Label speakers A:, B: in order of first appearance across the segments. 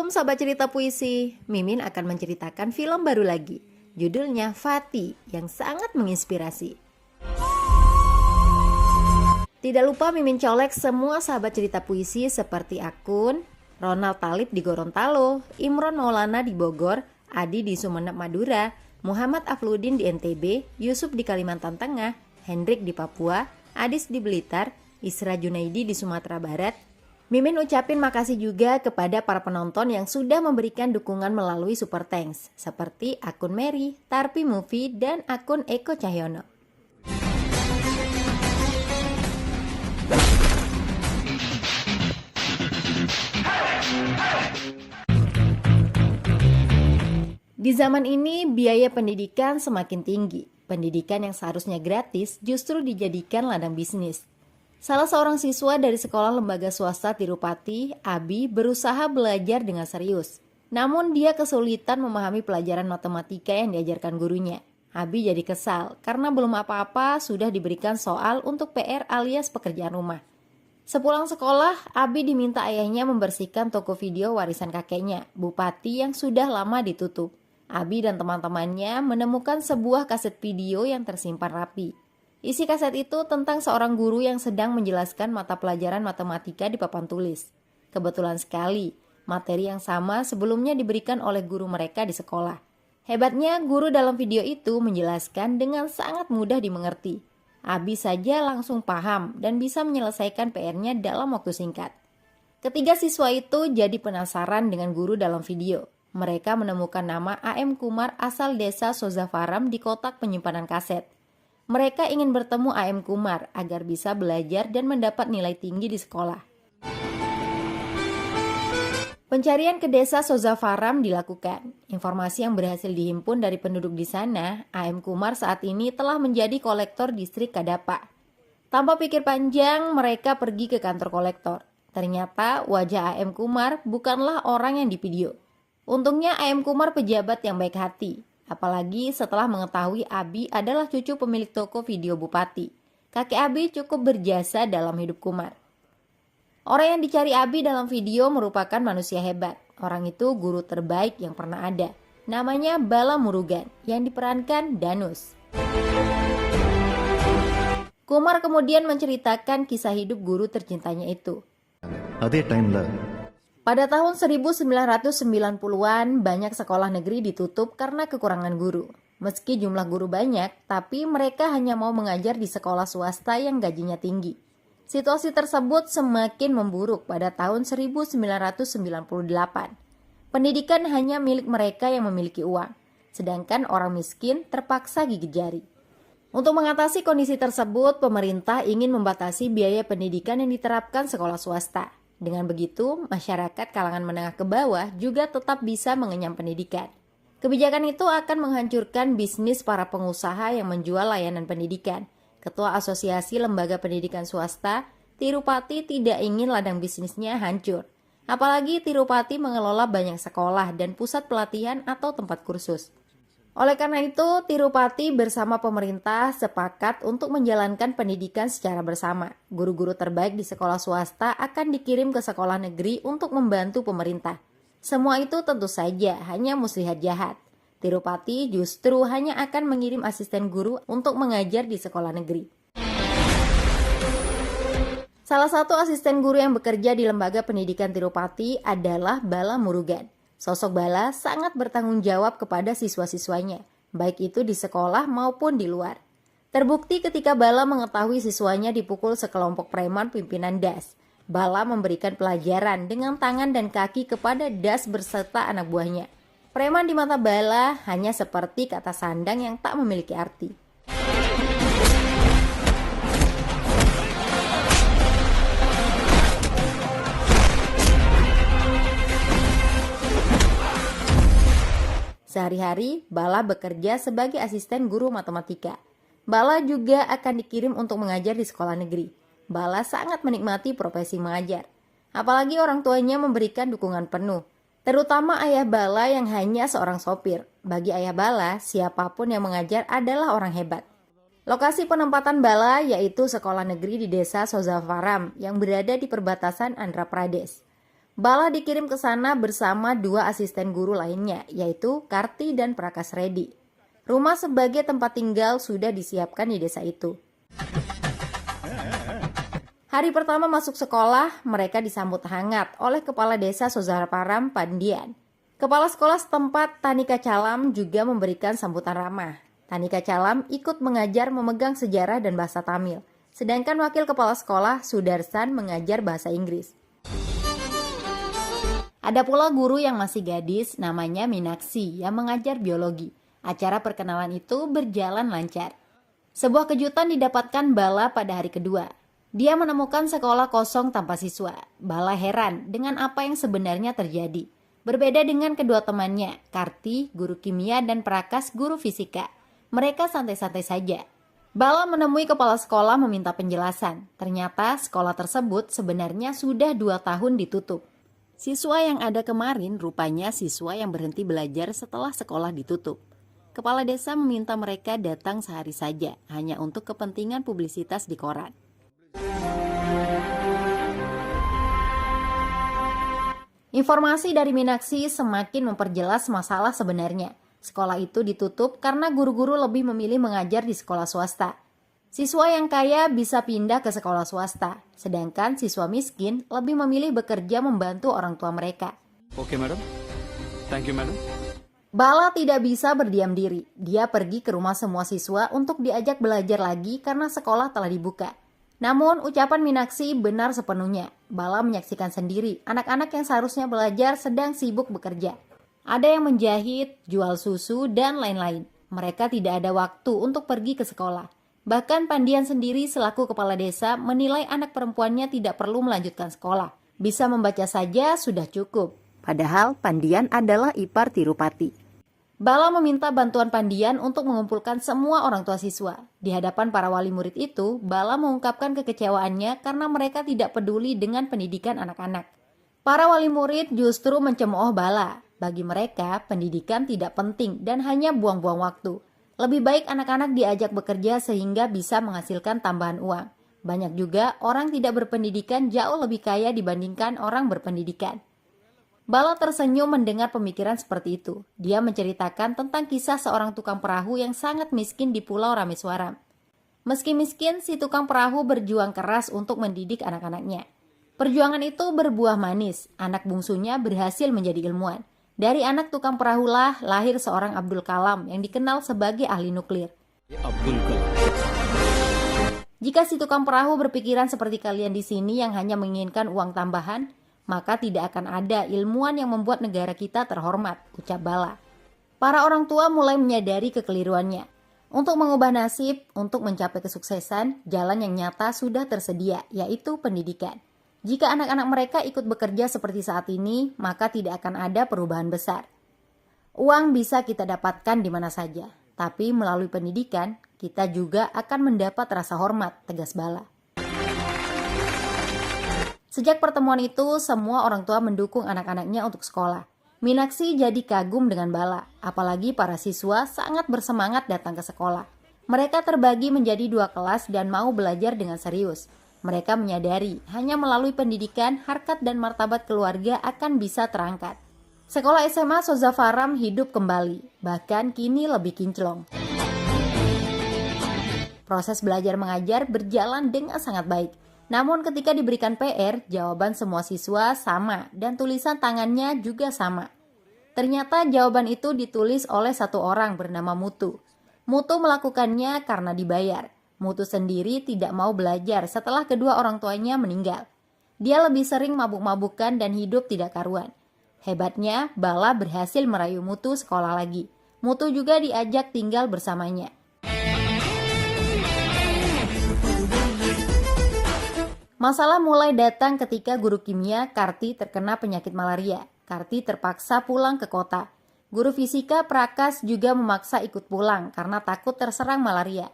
A: Assalamualaikum sahabat cerita puisi. Mimin akan menceritakan film baru lagi. Judulnya Fati yang sangat menginspirasi. Tidak lupa Mimin colek semua sahabat cerita puisi seperti akun Ronald Talib di Gorontalo, Imron Maulana di Bogor, Adi di Sumeneb Madura, Muhammad Afludin di NTB, Yusuf di Kalimantan Tengah, Hendrik di Papua, Adis di Blitar, Isra Junaidi di Sumatera Barat. Mimin ucapin makasih juga kepada para penonton yang sudah memberikan dukungan melalui Super Thanks, seperti akun Mary, Tarpi Movie, dan akun Eko Cahyono. Di zaman ini, biaya pendidikan semakin tinggi. Pendidikan yang seharusnya gratis justru dijadikan ladang bisnis. Salah seorang siswa dari sekolah lembaga swasta Tirupati, Abi, berusaha belajar dengan serius. Namun dia kesulitan memahami pelajaran matematika yang diajarkan gurunya. Abi jadi kesal karena belum apa-apa sudah diberikan soal untuk PR alias pekerjaan rumah. Sepulang sekolah, Abi diminta ayahnya membersihkan toko video warisan kakeknya, Bupati yang sudah lama ditutup. Abi dan teman-temannya menemukan sebuah kaset video yang tersimpan rapi. Isi kaset itu tentang seorang guru yang sedang menjelaskan mata pelajaran matematika di papan tulis. Kebetulan sekali, materi yang sama sebelumnya diberikan oleh guru mereka di sekolah. Hebatnya, guru dalam video itu menjelaskan dengan sangat mudah dimengerti. Abi saja langsung paham dan bisa menyelesaikan PR-nya dalam waktu singkat. Ketiga siswa itu jadi penasaran dengan guru dalam video. Mereka menemukan nama AM Kumar asal desa Sozafaram di kotak penyimpanan kaset. Mereka ingin bertemu AM Kumar agar bisa belajar dan mendapat nilai tinggi di sekolah. Pencarian ke desa Sozafaram dilakukan. Informasi yang berhasil dihimpun dari penduduk di sana, AM Kumar saat ini telah menjadi kolektor distrik Kadapa. Tanpa pikir panjang, mereka pergi ke kantor kolektor. Ternyata wajah AM Kumar bukanlah orang yang di video. Untungnya AM Kumar pejabat yang baik hati. Apalagi setelah mengetahui Abi adalah cucu pemilik toko video Bupati. Kakek Abi cukup berjasa dalam hidup Kumar. Orang yang dicari Abi dalam video merupakan manusia hebat. Orang itu guru terbaik yang pernah ada. Namanya Bala Murugan yang diperankan Danus. Kumar kemudian menceritakan kisah hidup guru tercintanya itu. Pada tahun 1990-an, banyak sekolah negeri ditutup karena kekurangan guru. Meski jumlah guru banyak, tapi mereka hanya mau mengajar di sekolah swasta yang gajinya tinggi. Situasi tersebut semakin memburuk pada tahun 1998. Pendidikan hanya milik mereka yang memiliki uang, sedangkan orang miskin terpaksa gigit jari. Untuk mengatasi kondisi tersebut, pemerintah ingin membatasi biaya pendidikan yang diterapkan sekolah swasta. Dengan begitu, masyarakat kalangan menengah ke bawah juga tetap bisa mengenyam pendidikan. Kebijakan itu akan menghancurkan bisnis para pengusaha yang menjual layanan pendidikan. Ketua Asosiasi Lembaga Pendidikan Swasta, Tirupati tidak ingin ladang bisnisnya hancur. Apalagi Tirupati mengelola banyak sekolah dan pusat pelatihan atau tempat kursus. Oleh karena itu, Tirupati bersama pemerintah sepakat untuk menjalankan pendidikan secara bersama. Guru-guru terbaik di sekolah swasta akan dikirim ke sekolah negeri untuk membantu pemerintah. Semua itu tentu saja hanya muslihat jahat. Tirupati justru hanya akan mengirim asisten guru untuk mengajar di sekolah negeri. Salah satu asisten guru yang bekerja di Lembaga Pendidikan Tirupati adalah Bala Murugan. Sosok Bala sangat bertanggung jawab kepada siswa-siswanya, baik itu di sekolah maupun di luar. Terbukti ketika Bala mengetahui siswanya dipukul sekelompok preman pimpinan DAS. Bala memberikan pelajaran dengan tangan dan kaki kepada DAS berserta anak buahnya. Preman di mata Bala hanya seperti kata sandang yang tak memiliki arti. Sehari-hari, Bala bekerja sebagai asisten guru matematika. Bala juga akan dikirim untuk mengajar di sekolah negeri. Bala sangat menikmati profesi mengajar. Apalagi orang tuanya memberikan dukungan penuh. Terutama ayah Bala yang hanya seorang sopir. Bagi ayah Bala, siapapun yang mengajar adalah orang hebat. Lokasi penempatan Bala yaitu sekolah negeri di desa Sozafaram yang berada di perbatasan Andhra Pradesh. Bala dikirim ke sana bersama dua asisten guru lainnya, yaitu Karti dan Prakas Redi. Rumah sebagai tempat tinggal sudah disiapkan di desa itu. Hari pertama masuk sekolah, mereka disambut hangat oleh Kepala Desa Sozaraparam Pandian. Kepala sekolah setempat Tanika Calam juga memberikan sambutan ramah. Tanika Calam ikut mengajar memegang sejarah dan bahasa Tamil, sedangkan wakil kepala sekolah Sudarsan mengajar bahasa Inggris. Ada pula guru yang masih gadis namanya Minaksi yang mengajar biologi. Acara perkenalan itu berjalan lancar. Sebuah kejutan didapatkan Bala pada hari kedua. Dia menemukan sekolah kosong tanpa siswa. Bala heran dengan apa yang sebenarnya terjadi. Berbeda dengan kedua temannya, Karti, guru kimia, dan Prakas, guru fisika. Mereka santai-santai saja. Bala menemui kepala sekolah meminta penjelasan. Ternyata sekolah tersebut sebenarnya sudah 2 tahun ditutup. Siswa yang ada kemarin rupanya siswa yang berhenti belajar setelah sekolah ditutup. Kepala desa meminta mereka datang sehari saja, hanya untuk kepentingan publisitas di koran. Informasi dari Minaksi semakin memperjelas masalah sebenarnya. Sekolah itu ditutup karena guru-guru lebih memilih mengajar di sekolah swasta. Siswa yang kaya bisa pindah ke sekolah swasta, sedangkan siswa miskin lebih memilih bekerja membantu orang tua mereka.
B: Oke, madam. Thank you, madam.
A: Bala tidak bisa berdiam diri. Dia pergi ke rumah semua siswa untuk diajak belajar lagi karena sekolah telah dibuka. Namun, ucapan Minaksi benar sepenuhnya. Bala menyaksikan sendiri anak-anak yang seharusnya belajar sedang sibuk bekerja. Ada yang menjahit, jual susu, dan lain-lain. Mereka tidak ada waktu untuk pergi ke sekolah. Bahkan Pandian sendiri selaku kepala desa menilai anak perempuannya tidak perlu melanjutkan sekolah. Bisa membaca saja sudah cukup. Padahal Pandian adalah ipar Tirupati. Bala meminta bantuan Pandian untuk mengumpulkan semua orang tua siswa. Di hadapan para wali murid itu, Bala mengungkapkan kekecewaannya karena mereka tidak peduli dengan pendidikan anak-anak. Para wali murid justru mencemooh Bala. Bagi mereka, pendidikan tidak penting dan hanya buang-buang waktu. Lebih baik anak-anak diajak bekerja sehingga bisa menghasilkan tambahan uang. Banyak juga orang tidak berpendidikan jauh lebih kaya dibandingkan orang berpendidikan. Bala tersenyum mendengar pemikiran seperti itu. Dia menceritakan tentang kisah seorang tukang perahu yang sangat miskin di Pulau Rameswaram. Meski miskin, si tukang perahu berjuang keras untuk mendidik anak-anaknya. Perjuangan itu berbuah manis. Anak bungsunya berhasil menjadi ilmuwan. Dari anak tukang perahulah lahir seorang Abdul Kalam yang dikenal sebagai ahli nuklir.
B: Abdul Kalam.
A: Jika si tukang perahu berpikiran seperti kalian di sini yang hanya menginginkan uang tambahan, maka tidak akan ada ilmuwan yang membuat negara kita terhormat, ucap Bala. Para orang tua mulai menyadari kekeliruannya. Untuk mengubah nasib, untuk mencapai kesuksesan, jalan yang nyata sudah tersedia, yaitu pendidikan. Jika anak-anak mereka ikut bekerja seperti saat ini, maka tidak akan ada perubahan besar. Uang bisa kita dapatkan di mana saja, tapi melalui pendidikan, kita juga akan mendapat rasa hormat, tegas Bala. Sejak pertemuan itu, semua orang tua mendukung anak-anaknya untuk sekolah. Minaksi jadi kagum dengan Bala, apalagi para siswa sangat bersemangat datang ke sekolah. Mereka terbagi menjadi 2 kelas dan mau belajar dengan serius. Mereka menyadari hanya melalui pendidikan, harkat dan martabat keluarga akan bisa terangkat. Sekolah SMA Sozaraparam hidup kembali, bahkan kini lebih kinclong. Proses belajar mengajar berjalan dengan sangat baik. Namun ketika diberikan PR, jawaban semua siswa sama dan tulisan tangannya juga sama. Ternyata jawaban itu ditulis oleh satu orang bernama Mutu. Mutu melakukannya karena dibayar. Mutu sendiri tidak mau belajar setelah kedua orang tuanya meninggal. Dia lebih sering mabuk-mabukan dan hidup tidak karuan. Hebatnya, Bala berhasil merayu Mutu sekolah lagi. Mutu juga diajak tinggal bersamanya. Masalah mulai datang ketika guru kimia Karti terkena penyakit malaria. Karti terpaksa pulang ke kota. Guru fisika Prakas juga memaksa ikut pulang karena takut terserang malaria.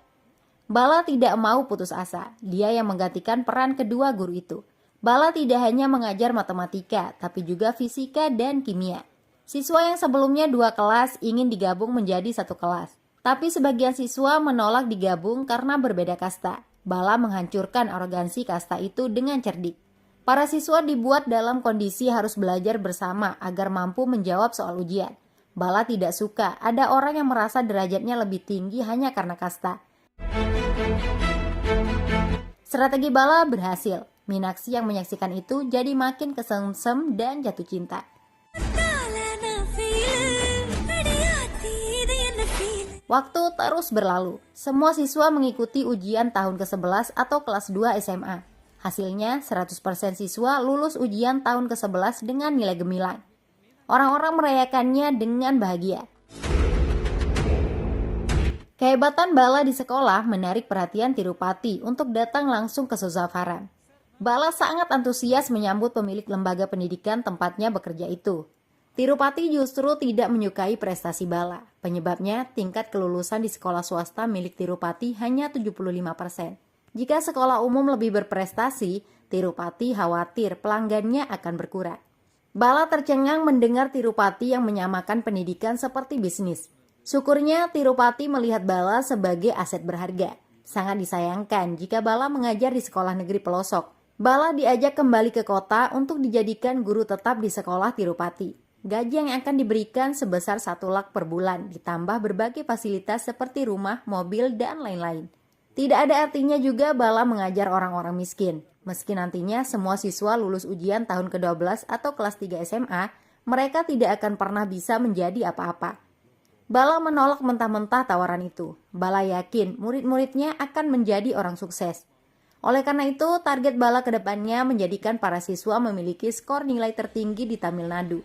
A: Bala tidak mau putus asa. Dia yang menggantikan peran kedua guru itu. Bala tidak hanya mengajar matematika, tapi juga fisika dan kimia. Siswa yang sebelumnya 2 kelas ingin digabung menjadi 1 kelas. Tapi sebagian siswa menolak digabung karena berbeda kasta. Bala menghancurkan arogansi kasta itu dengan cerdik. Para siswa dibuat dalam kondisi harus belajar bersama agar mampu menjawab soal ujian. Bala tidak suka ada orang yang merasa derajatnya lebih tinggi hanya karena kasta. Strategi Bala berhasil. Meenakshi yang menyaksikan itu jadi makin kesengsem dan jatuh cinta. Waktu terus berlalu. Semua siswa mengikuti ujian tahun ke-11 atau kelas 2 SMA. Hasilnya 100% siswa lulus ujian tahun ke-11 dengan nilai gemilang. Orang-orang merayakannya dengan bahagia. Kehebatan Bala di sekolah menarik perhatian Tirupati untuk datang langsung ke Suzafaran. Bala sangat antusias menyambut pemilik lembaga pendidikan tempatnya bekerja itu. Tirupati justru tidak menyukai prestasi Bala. Penyebabnya tingkat kelulusan di sekolah swasta milik Tirupati hanya 75%. Jika sekolah umum lebih berprestasi, Tirupati khawatir pelanggannya akan berkurang. Bala tercengang mendengar Tirupati yang menyamakan pendidikan seperti bisnis. Syukurnya Tirupati melihat Bala sebagai aset berharga. Sangat disayangkan jika Bala mengajar di sekolah negeri pelosok. Bala diajak kembali ke kota untuk dijadikan guru tetap di sekolah Tirupati. Gaji yang akan diberikan sebesar 1 lakh per bulan, ditambah berbagai fasilitas seperti rumah, mobil, dan lain-lain. Tidak ada artinya juga Bala mengajar orang-orang miskin. Meski nantinya semua siswa lulus ujian tahun ke-12 atau kelas 3 SMA, mereka tidak akan pernah bisa menjadi apa-apa. Bala menolak mentah-mentah tawaran itu. Bala yakin murid-muridnya akan menjadi orang sukses. Oleh karena itu, target Bala ke depannya menjadikan para siswa memiliki skor nilai tertinggi di Tamil Nadu.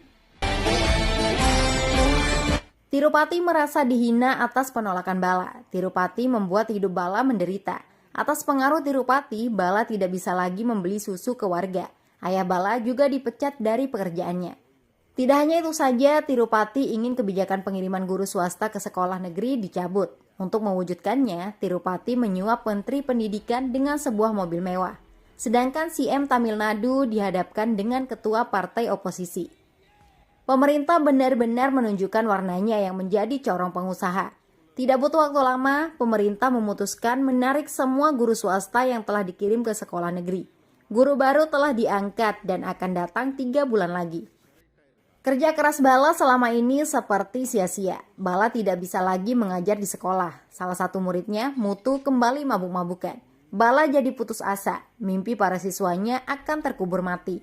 A: Tirupati merasa dihina atas penolakan Bala. Tirupati membuat hidup Bala menderita. Atas pengaruh Tirupati, Bala tidak bisa lagi membeli susu ke warga. Ayah Bala juga dipecat dari pekerjaannya. Tidak hanya itu saja, Tirupati ingin kebijakan pengiriman guru swasta ke sekolah negeri dicabut. Untuk mewujudkannya, Tirupati menyuap Menteri Pendidikan dengan sebuah mobil mewah. Sedangkan CM Tamil Nadu dihadapkan dengan ketua partai oposisi. Pemerintah benar-benar menunjukkan warnanya yang menjadi corong pengusaha. Tidak butuh waktu lama, pemerintah memutuskan menarik semua guru swasta yang telah dikirim ke sekolah negeri. Guru baru telah diangkat dan akan datang 3 bulan lagi. Kerja keras Bala selama ini seperti sia-sia. Bala tidak bisa lagi mengajar di sekolah. Salah satu muridnya, Mutu, kembali mabuk-mabukan. Bala jadi putus asa. Mimpi para siswanya akan terkubur mati.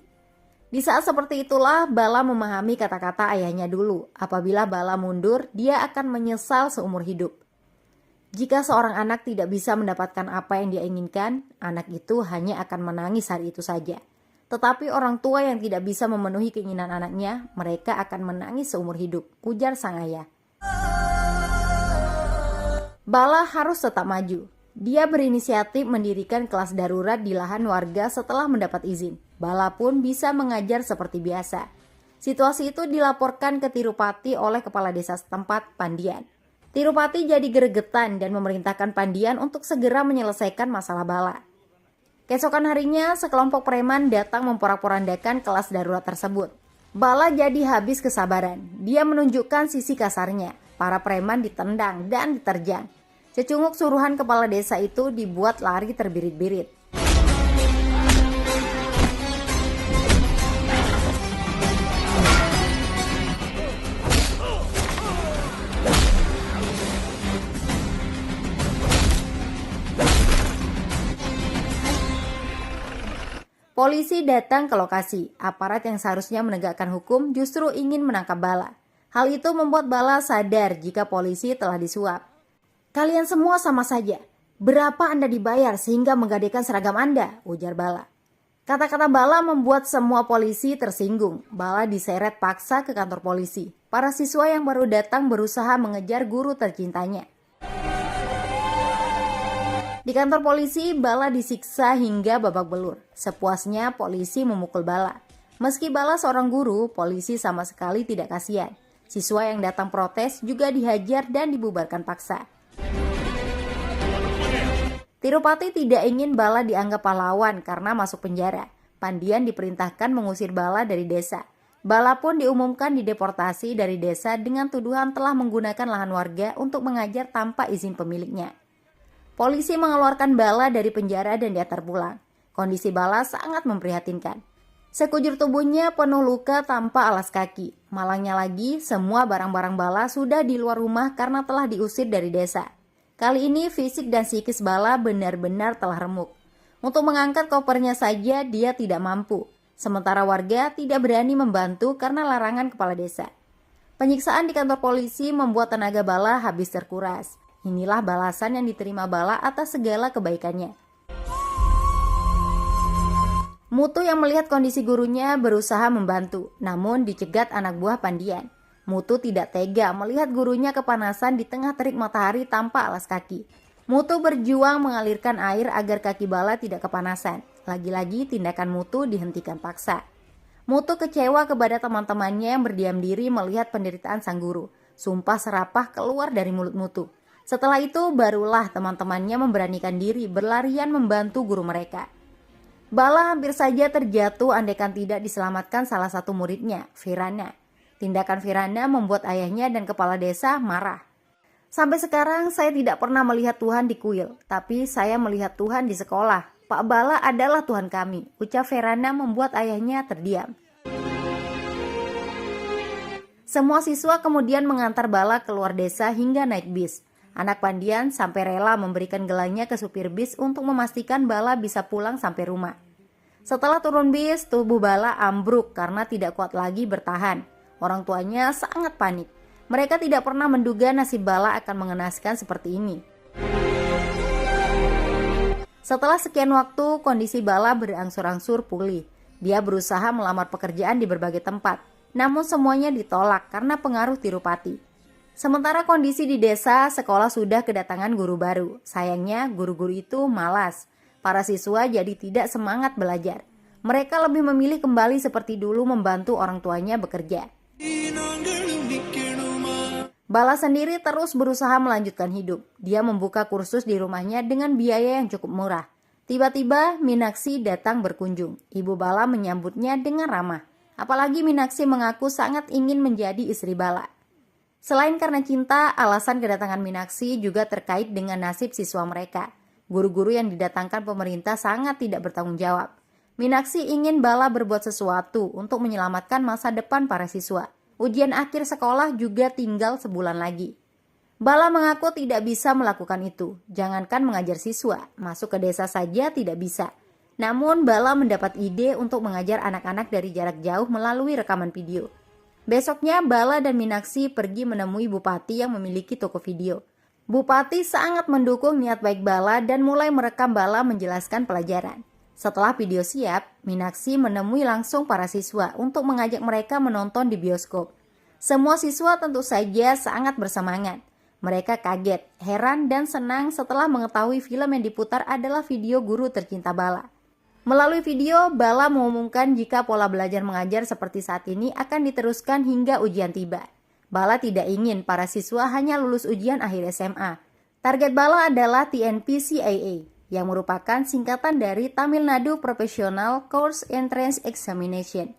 A: Di saat seperti itulah Bala memahami kata-kata ayahnya dulu. Apabila Bala mundur, dia akan menyesal seumur hidup. Jika seorang anak tidak bisa mendapatkan apa yang dia inginkan, anak itu hanya akan menangis hari itu saja. Tetapi orang tua yang tidak bisa memenuhi keinginan anaknya, mereka akan menangis seumur hidup, ujar sang ayah. Bala harus tetap maju. Dia berinisiatif mendirikan kelas darurat di lahan warga setelah mendapat izin. Bala pun bisa mengajar seperti biasa. Situasi itu dilaporkan ke Tirupati oleh kepala desa setempat, Pandian. Tirupati jadi gregetan dan memerintahkan Pandian untuk segera menyelesaikan masalah Bala. Keesokan harinya, sekelompok preman datang memporak-porandakan kelas darurat tersebut. Bala jadi habis kesabaran. Dia menunjukkan sisi kasarnya. Para preman ditendang dan diterjang. Secunguk suruhan kepala desa itu dibuat lari terbirit-birit. Polisi datang ke lokasi. Aparat yang seharusnya menegakkan hukum justru ingin menangkap Bala. Hal itu membuat Bala sadar jika polisi telah disuap. "Kalian semua sama saja. Berapa Anda dibayar sehingga menggadaikan seragam Anda?" ujar Bala. Kata-kata Bala membuat semua polisi tersinggung. Bala diseret paksa ke kantor polisi. Para siswa yang baru datang berusaha mengejar guru tercintanya. Di kantor polisi, Bala disiksa hingga babak belur. Sepuasnya polisi memukul Bala. Meski Bala seorang guru, polisi sama sekali tidak kasihan. Siswa yang datang protes juga dihajar dan dibubarkan paksa. Tirupati tidak ingin Bala dianggap pahlawan karena masuk penjara. Pandian diperintahkan mengusir Bala dari desa. Bala pun diumumkan dideportasi dari desa dengan tuduhan telah menggunakan lahan warga untuk mengajar tanpa izin pemiliknya. Polisi mengeluarkan Bala dari penjara dan diantar pulang. Kondisi Bala sangat memprihatinkan. Sekujur tubuhnya penuh luka tanpa alas kaki. Malangnya lagi, semua barang-barang Bala sudah di luar rumah karena telah diusir dari desa. Kali ini fisik dan psikis Bala benar-benar telah remuk. Untuk mengangkat kopernya saja dia tidak mampu. Sementara warga tidak berani membantu karena larangan kepala desa. Penyiksaan di kantor polisi membuat tenaga Bala habis terkuras. Inilah balasan yang diterima Bala atas segala kebaikannya. Mutu yang melihat kondisi gurunya berusaha membantu, namun dicegat anak buah Pandian. Mutu tidak tega melihat gurunya kepanasan di tengah terik matahari tanpa alas kaki. Mutu berjuang mengalirkan air agar kaki Bala tidak kepanasan. Lagi-lagi tindakan Mutu dihentikan paksa. Mutu kecewa kepada teman-temannya yang berdiam diri melihat penderitaan sang guru. Sumpah serapah keluar dari mulut Mutu. Setelah itu barulah teman-temannya memberanikan diri berlarian membantu guru mereka. Bala hampir saja terjatuh andaikan tidak diselamatkan salah satu muridnya, Firana. Tindakan Firana membuat ayahnya dan kepala desa marah. Sampai sekarang saya tidak pernah melihat Tuhan di kuil, tapi saya melihat Tuhan di sekolah. Pak Bala adalah Tuhan kami, ucap Firana membuat ayahnya terdiam. Semua siswa kemudian mengantar Bala keluar desa hingga naik bis. Anak Pandian sampai rela memberikan gelangnya ke supir bis untuk memastikan Bala bisa pulang sampai rumah. Setelah turun bis, tubuh Bala ambruk karena tidak kuat lagi bertahan. Orang tuanya sangat panik. Mereka tidak pernah menduga nasib Bala akan mengenaskan seperti ini. Setelah sekian waktu, kondisi Bala berangsur-angsur pulih. Dia berusaha melamar pekerjaan di berbagai tempat, namun semuanya ditolak karena pengaruh Tirupati. Sementara kondisi di desa, sekolah sudah kedatangan guru baru. Sayangnya guru-guru itu malas. Para siswa jadi tidak semangat belajar. Mereka lebih memilih kembali seperti dulu membantu orang tuanya bekerja. Bala sendiri terus berusaha melanjutkan hidup. Dia membuka kursus di rumahnya dengan biaya yang cukup murah. Tiba-tiba Minaksi datang berkunjung. Ibu Bala menyambutnya dengan ramah. Apalagi Minaksi mengaku sangat ingin menjadi istri Bala. Selain karena cinta, alasan kedatangan Minaksi juga terkait dengan nasib siswa mereka. Guru-guru yang didatangkan pemerintah sangat tidak bertanggung jawab. Minaksi ingin Bala berbuat sesuatu untuk menyelamatkan masa depan para siswa. Ujian akhir sekolah juga tinggal sebulan lagi. Bala mengaku tidak bisa melakukan itu. Jangankan mengajar siswa, masuk ke desa saja tidak bisa. Namun Bala mendapat ide untuk mengajar anak-anak dari jarak jauh melalui rekaman video. Besoknya Bala dan Minaksi pergi menemui Bupati yang memiliki toko video. Bupati sangat mendukung niat baik Bala dan mulai merekam Bala menjelaskan pelajaran. Setelah video siap, Minaksi menemui langsung para siswa untuk mengajak mereka menonton di bioskop. Semua siswa tentu saja sangat bersemangat. Mereka kaget, heran, dan senang setelah mengetahui film yang diputar adalah video guru tercinta Bala. Melalui video, Bala mengumumkan jika pola belajar mengajar seperti saat ini akan diteruskan hingga ujian tiba. Bala tidak ingin para siswa hanya lulus ujian akhir SMA. Target Bala adalah TNPCAA, yang merupakan singkatan dari Tamil Nadu Professional Course Entrance Examination.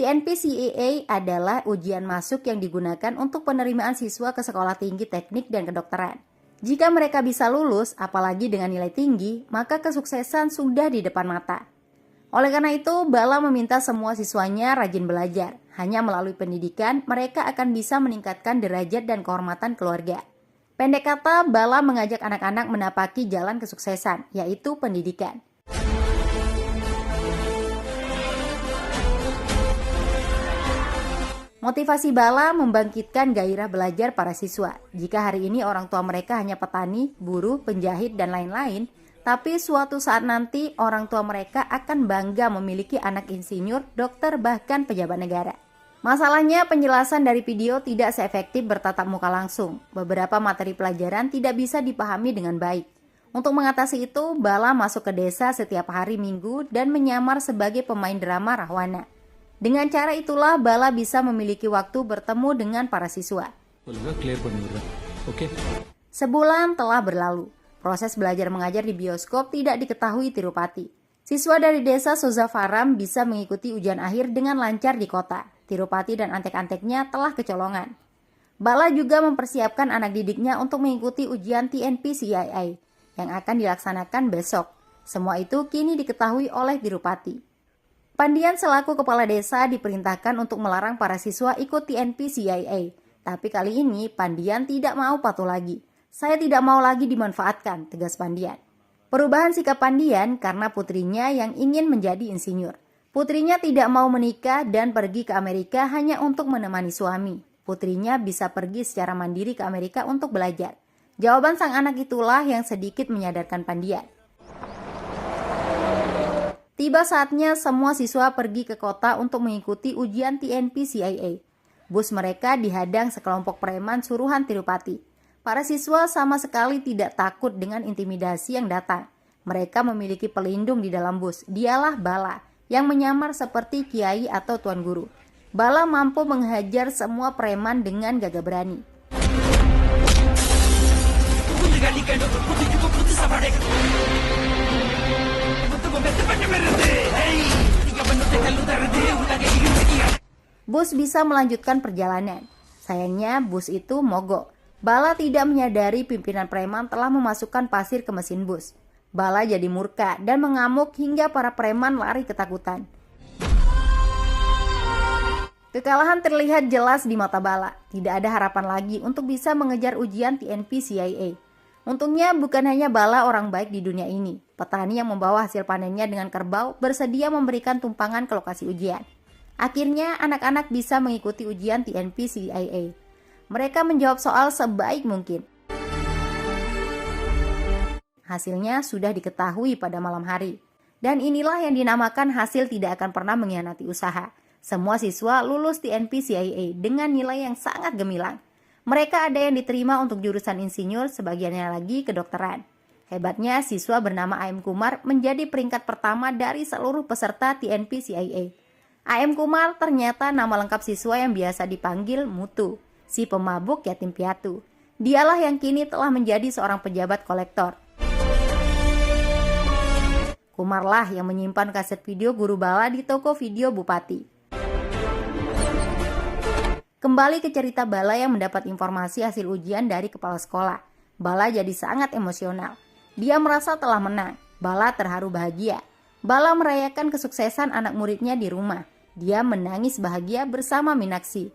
A: TNPCAA adalah ujian masuk yang digunakan untuk penerimaan siswa ke sekolah tinggi teknik dan kedokteran. Jika mereka bisa lulus, apalagi dengan nilai tinggi, maka kesuksesan sudah di depan mata. Oleh karena itu, Bala meminta semua siswanya rajin belajar. Hanya melalui pendidikan, mereka akan bisa meningkatkan derajat dan kehormatan keluarga. Pendek kata, Bala mengajak anak-anak menapaki jalan kesuksesan, yaitu pendidikan. Motivasi Bala membangkitkan gairah belajar para siswa. Jika hari ini orang tua mereka hanya petani, buruh, penjahit, dan lain-lain, tapi suatu saat nanti orang tua mereka akan bangga memiliki anak insinyur, dokter, bahkan pejabat negara. Masalahnya penjelasan dari video tidak seefektif bertatap muka langsung. Beberapa materi pelajaran tidak bisa dipahami dengan baik. Untuk mengatasi itu, Bala masuk ke desa setiap hari Minggu dan menyamar sebagai pemain drama Rahwana. Dengan cara itulah Bala bisa memiliki waktu bertemu dengan para siswa. Sebulan telah berlalu. Proses belajar mengajar di bioskop tidak diketahui Tirupati. Siswa dari desa Sozafaram bisa mengikuti ujian akhir dengan lancar di kota. Tirupati dan antek-anteknya telah kecolongan. Bala juga mempersiapkan anak didiknya untuk mengikuti ujian TNPCAA yang akan dilaksanakan besok. Semua itu kini diketahui oleh Tirupati. Pandian selaku kepala desa diperintahkan untuk melarang para siswa ikut TNP CIA. Tapi kali ini Pandian tidak mau patuh lagi. Saya tidak mau lagi dimanfaatkan, tegas Pandian. Perubahan sikap Pandian karena putrinya yang ingin menjadi insinyur. Putrinya tidak mau menikah dan pergi ke Amerika hanya untuk menemani suami. Putrinya bisa pergi secara mandiri ke Amerika untuk belajar. Jawaban sang anak itulah yang sedikit menyadarkan Pandian. Tiba saatnya semua siswa pergi ke kota untuk mengikuti ujian TNP CIA. Bus mereka dihadang sekelompok preman suruhan Tirupati. Para siswa sama sekali tidak takut dengan intimidasi yang datang. Mereka memiliki pelindung di dalam bus. Dialah Bala, yang menyamar seperti kiai atau tuan guru. Bala mampu menghajar semua preman dengan gagah berani. Bus bisa melanjutkan perjalanan. Sayangnya bus itu mogok. Bala tidak menyadari pimpinan preman telah memasukkan pasir ke mesin bus. Bala jadi murka dan mengamuk hingga para preman lari ketakutan. Kekalahan terlihat jelas di mata Bala. Tidak ada harapan lagi untuk bisa mengejar ujian TNP CIA. Untungnya bukan hanya Bala orang baik di dunia ini. Petani yang membawa hasil panennya dengan kerbau bersedia memberikan tumpangan ke lokasi ujian. Akhirnya anak-anak bisa mengikuti ujian TNP CIA. Mereka menjawab soal sebaik mungkin. Hasilnya sudah diketahui pada malam hari. Dan inilah yang dinamakan hasil tidak akan pernah mengkhianati usaha. Semua siswa lulus TNP CIA dengan nilai yang sangat gemilang. Mereka ada yang diterima untuk jurusan insinyur, sebagiannya lagi kedokteran. Hebatnya siswa bernama A.M. Kumar menjadi peringkat pertama dari seluruh peserta TNP CIA. A.M. Kumar ternyata nama lengkap siswa yang biasa dipanggil Mutu, si pemabuk yatim piatu. Dialah yang kini telah menjadi seorang pejabat kolektor. Kumarlah yang menyimpan kaset video guru Bala di toko video Bupati. Kembali ke cerita Bala yang mendapat informasi hasil ujian dari kepala sekolah. Bala jadi sangat emosional. Dia merasa telah menang. Bala terharu bahagia. Bala merayakan kesuksesan anak muridnya di rumah. Dia menangis bahagia bersama Minaksi.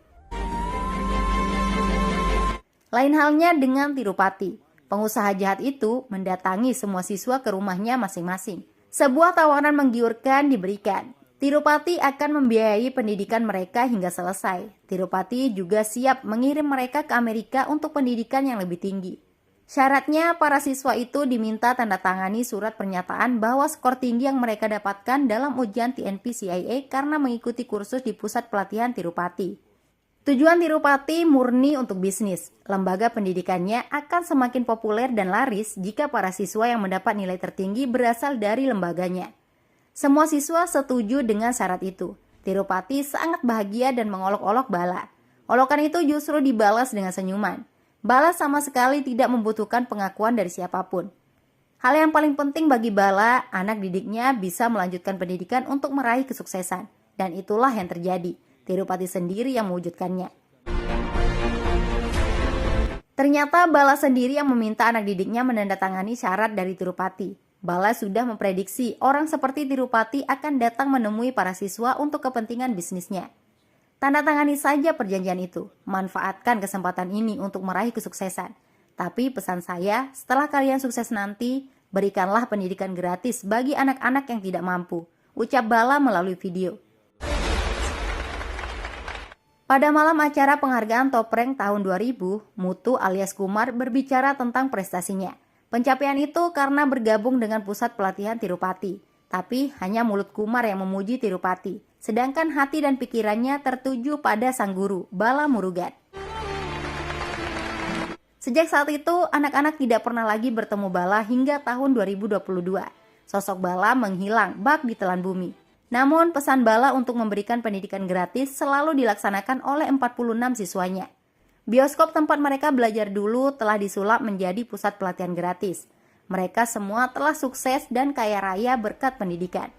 A: Lain halnya dengan Tirupati. Pengusaha jahat itu mendatangi semua siswa ke rumahnya masing-masing. Sebuah tawaran menggiurkan diberikan. Tirupati akan membiayai pendidikan mereka hingga selesai. Tirupati juga siap mengirim mereka ke Amerika untuk pendidikan yang lebih tinggi. Syaratnya, para siswa itu diminta tanda tangani surat pernyataan bahwa skor tinggi yang mereka dapatkan dalam ujian TNP CIA karena mengikuti kursus di pusat pelatihan Tirupati. Tujuan Tirupati murni untuk bisnis. Lembaga pendidikannya akan semakin populer dan laris jika para siswa yang mendapat nilai tertinggi berasal dari lembaganya. Semua siswa setuju dengan syarat itu. Tirupati sangat bahagia dan mengolok-olok Bala. Olokan itu justru dibalas dengan senyuman. Bala sama sekali tidak membutuhkan pengakuan dari siapapun. Hal yang paling penting bagi Bala, anak didiknya bisa melanjutkan pendidikan untuk meraih kesuksesan. Dan itulah yang terjadi. Tirupati sendiri yang mewujudkannya. Ternyata Bala sendiri yang meminta anak didiknya menandatangani syarat dari Tirupati. Bala sudah memprediksi orang seperti Tirupati akan datang menemui para siswa untuk kepentingan bisnisnya. Tanda tangani saja perjanjian itu. Manfaatkan kesempatan ini untuk meraih kesuksesan. Tapi pesan saya, setelah kalian sukses nanti, berikanlah pendidikan gratis bagi anak-anak yang tidak mampu. Ucap Bala melalui video. Pada malam acara penghargaan Top Rank tahun 2000, Mutu alias Kumar berbicara tentang prestasinya. Pencapaian itu karena bergabung dengan pusat pelatihan Tirupati. Tapi hanya mulut Kumar yang memuji Tirupati. Sedangkan hati dan pikirannya tertuju pada sang guru, Bala Murugan. Sejak saat itu, anak-anak tidak pernah lagi bertemu Bala hingga tahun 2022. Sosok Bala menghilang bak ditelan bumi. Namun, pesan Bala untuk memberikan pendidikan gratis selalu dilaksanakan oleh 46 siswanya. Bioskop tempat mereka belajar dulu telah disulap menjadi pusat pelatihan gratis. Mereka semua telah sukses dan kaya raya berkat pendidikan.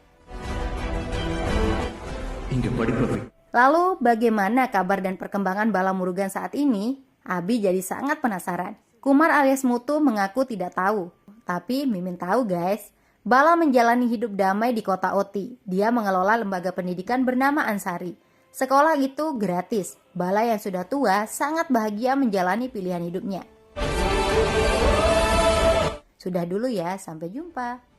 A: Lalu bagaimana kabar dan perkembangan Bala Murugan saat ini? Abi jadi sangat penasaran. Kumar alias Mutu mengaku tidak tahu. Tapi Mimin tahu guys. Bala menjalani hidup damai di kota Oti. Dia mengelola lembaga pendidikan bernama Ansari. Sekolah itu gratis. Bala yang sudah tua sangat bahagia menjalani pilihan hidupnya. Sudah dulu ya, sampai jumpa.